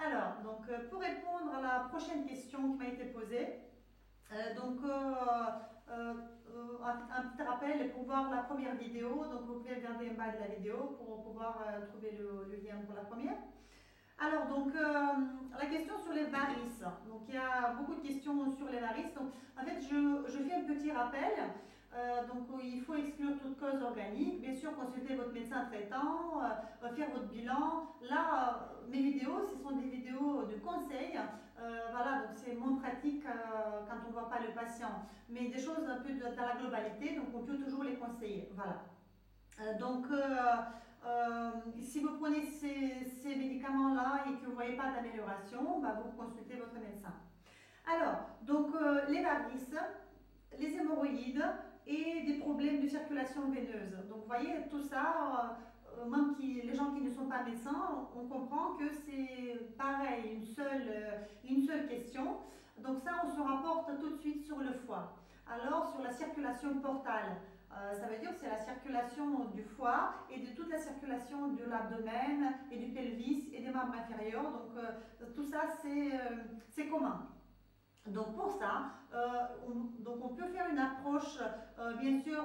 Alors, pour répondre à la prochaine question qui m'a été posée, un petit rappel pour voir la première vidéo. Donc, vous pouvez regarder en bas de la vidéo pour pouvoir trouver le lien pour la première. Alors, la question sur les varices. Donc, il y a beaucoup de questions sur les varices. Donc, en fait, je fais un petit rappel. Il faut exclure toute cause organique. Bien sûr, consulter votre médecin traitant, faire votre bilan. Là, mes vidéos, ce sont des vidéos de conseils. Voilà, donc c'est moins pratique quand on ne voit pas le patient. Mais des choses un peu dans la globalité, donc on peut toujours les conseiller. Voilà. Si vous prenez ces médicaments-là et que vous ne voyez pas d'amélioration, vous consultez votre médecin. Alors, les varices, les hémorroïdes et des problèmes de circulation veineuse. Donc, vous voyez, tout ça, même les gens qui ne sont pas médecins, on comprend que c'est pareil, une seule question. Donc ça, on se rapporte tout de suite sur le foie. Alors, sur la circulation portale, ça veut dire que c'est la circulation du foie et de toute la circulation de l'abdomen et du pelvis et des membres inférieurs. Donc, tout ça, c'est commun. Donc pour ça, on peut faire une approche, bien sûr,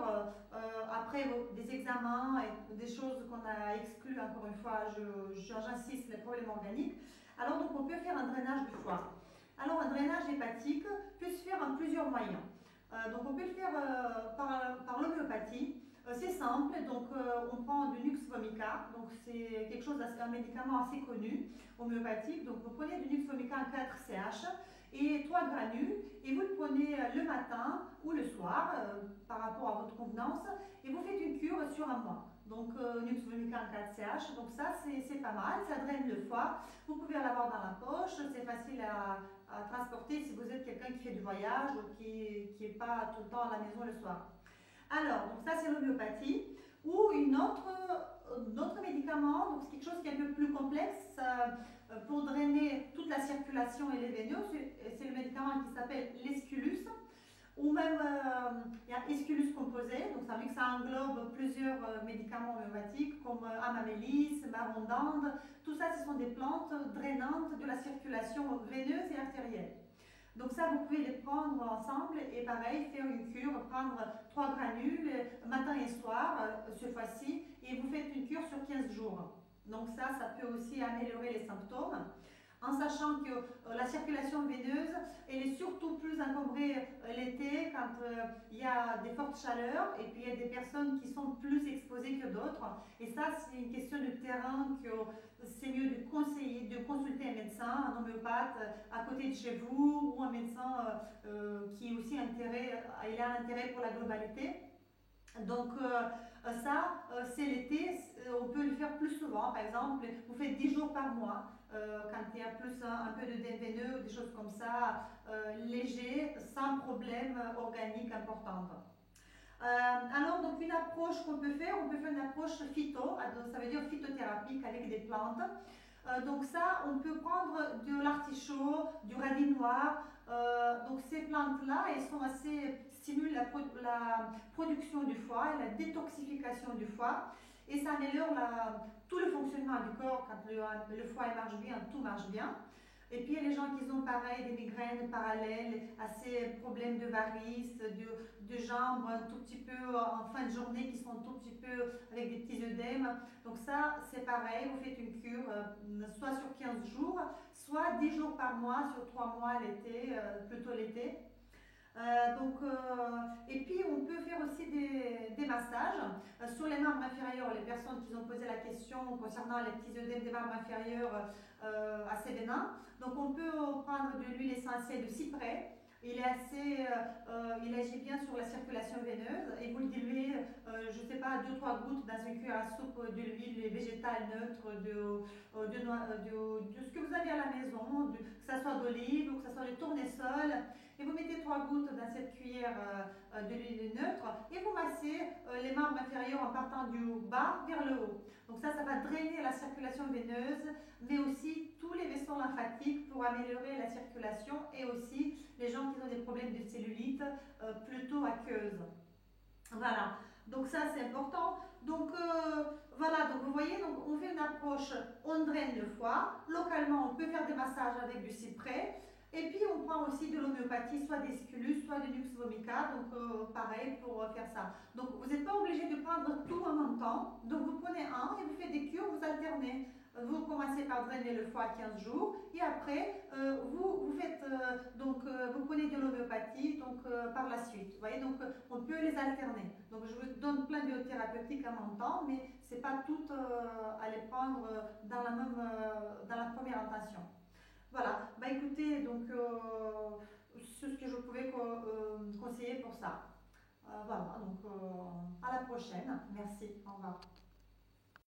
après des examens et des choses qu'on a exclues, encore une fois, j'insiste, les problèmes organiques. Alors on peut faire un drainage du foie. Alors un drainage hépatique peut se faire en plusieurs moyens. On peut le faire par l'homéopathie. C'est simple, on prend du Nux vomica, donc c'est un médicament assez connu, homéopathique. Donc vous prenez du Nux vomica 4CH et 3 granules et vous le prenez le matin ou le soir par rapport à votre convenance et vous faites une cure sur un mois. Donc Nux vomica 4CH, donc ça c'est pas mal, ça draine le foie. Vous pouvez l'avoir dans la poche, c'est facile à transporter si vous êtes quelqu'un qui fait du voyage ou qui n'est pas tout le temps à la maison le soir. Alors, donc ça c'est l'homéopathie. Ou autre médicament, donc c'est quelque chose qui est un peu plus complexe pour drainer toute la circulation et les veineux. C'est le médicament qui s'appelle l'Esculus. Ou même, il y a Esculus composé, donc ça veut dire que ça englobe plusieurs médicaments homéopathiques comme Amamélis, Marron d'Inde. Tout ça, ce sont des plantes drainantes de la circulation veineuse et artérielle. Donc ça, vous pouvez les prendre ensemble et pareil, faire une cure, prendre 3 granules matin et soir, cette fois-ci, et vous faites une cure sur 15 jours. Donc ça peut aussi améliorer les symptômes. En sachant que la circulation veineuse, elle est surtout plus encombrée l'été quand il y a des fortes chaleurs et puis il y a des personnes qui sont plus exposées que d'autres. Et ça, c'est une question de terrain que c'est mieux de consulter un médecin, un homéopathe à côté de chez vous ou un médecin qui aussi il a un intérêt pour la globalité. Donc c'est l'été, on peut le faire plus souvent. Par exemple, vous faites 10 jours par mois quand il y a plus un peu d'œdème veineux, des choses comme ça, léger, sans problème organique important. Donc une approche qu'on peut faire, on peut faire une approche phyto, ça veut dire phytothérapique avec des plantes. Donc ça, on peut prendre de l'artichaut, du radis noir. Donc ces plantes-là, elles sont stimulent la production du foie et la détoxification du foie. Et ça améliore tout le fonctionnement du corps. Quand le foie marche bien, tout marche bien. Et puis il y a les gens qui ont pareil des migraines parallèles à ces problèmes de varices, de jambes un tout petit peu en fin de journée qui sont un tout petit peu avec des petits œdèmes. Donc ça c'est pareil, vous faites une cure soit sur 15 jours, soit 10 jours par mois sur 3 mois l'été, plutôt l'été. Et puis on peut faire aussi des massages sur les membres inférieurs, les personnes qui ont posé la question concernant les petits œdèmes des membres inférieurs assez bénins. Donc on peut prendre de l'huile essentielle de cyprès. Il agit bien sur la circulation veineuse et vous le diluez, je ne sais pas, 2-3 gouttes dans une cuillère à soupe de l'huile végétale neutre, de ce que vous avez à la maison, que ce soit d'olive ou que ce soit de tournesol. Et vous mettez 3 gouttes dans cette cuillère de l'huile neutre et vous massez les membres inférieurs en partant du bas vers le haut. Donc ça va drainer la circulation veineuse, mais aussi tous les vaisseaux lymphatiques pour améliorer la circulation et aussi les gens qui ont des problèmes de cellulite plutôt aqueuse. Voilà. Donc ça, c'est important. Donc voilà, donc vous voyez, donc on fait une approche, on draine le foie. Localement, on peut faire des massages avec du cyprès. Et puis on prend aussi de l'homéopathie, soit des sculus, soit du nux vomica, donc pareil pour faire ça. Donc vous n'êtes pas obligé de prendre tout en même temps. Donc vous prenez un et vous faites des cures, vous alternez. Vous commencez par drainer le foie 15 jours et après vous faites vous prenez de l'homéopathie par la suite. Vous voyez, donc on peut les alterner. Donc je vous donne plein de thérapeutiques en même temps, mais c'est pas toutes à les prendre dans la première intention. Voilà, bah écoutez, donc c'est ce que je pouvais conseiller pour ça. Voilà, donc à la prochaine. Merci, au revoir.